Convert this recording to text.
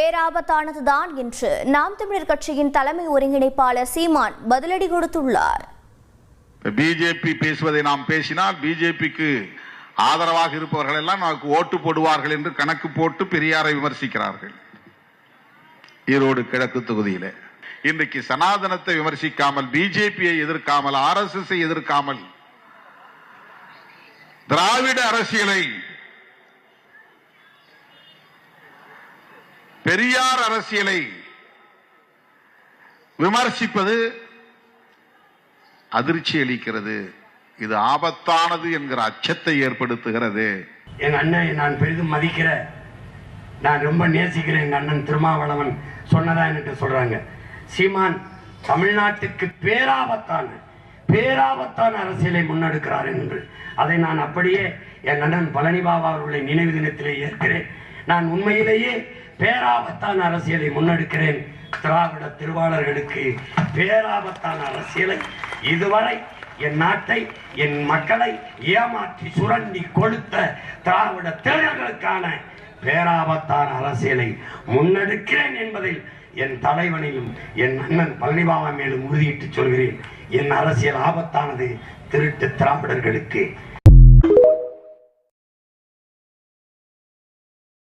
பேராபத்தானதுதான் என்று நாம் தமிழர் கட்சியின் தலைமை ஒருங்கிணைப்பாளர் சீமான் பதிலடி கொடுத்துள்ளார். பிஜேபி பேசுவதை நாம் பேசினால் பிஜேபிக்கு ஆதரவாக இருப்பவர்கள் எல்லாம் நமக்கு ஓட்டு போடுவார்கள் என்று கணக்கு போட்டு பெரியாரை விமர்சிக்கிறார்கள். ஈரோடு கிழக்கு தொகுதியிலே இன்றைக்கு சனாதனத்தை விமர்சிக்காமல், பிஜேபியை எதிர்க்காமல், RSS எதிர்க்காமல் திராவிட அரசியலை, பெரியார் அரசியலை விமர்சிப்பது அதிர்ச்சி அளிக்கிறது. இது ஆபத்தானது என்கிற அச்சத்தை ஏற்படுத்துகிறது. எங்க அண்ணன் நான் பெரிதும் மதிக்கிற, நான் ரொம்ப நேசிக்கிறேன் எங்க அண்ணன் திருமாவளவன் சொன்னதா என்று சொல்றாங்க. சீமான் தமிழ்நாட்டுக்கு பேராபத்தான அரசியலை முன்னெடுக்கிறார் என்று. அதை நான் அப்படியே என் அண்ணன் பழனிபாபா அவர்களை நினைவு தினத்திலே ஏற்கிறேன். நான் உண்மையிலேயே பேராபத்தான அரசியலை முன்னெடுக்கிறேன். திராவிட திருவாளர்களுக்கு பேராபத்தான அரசியலை, இதுவரை என் நாட்டை, என் மக்களை ஏமாற்றி சுரண்டி கொடுத்த திராவிட தேர்தல்களுக்கான பேராபத்தான அரசியலை முன்னெடுக்கிறேன் என்பதில் என் தலைவனையும் என் அண்ணன் பழனிபாபா மேலும் உறுதியிட்டு சொல்கிறேன். என் அரசியல் ஆபத்தானது திருட்டு திராவிடர்களுக்கு.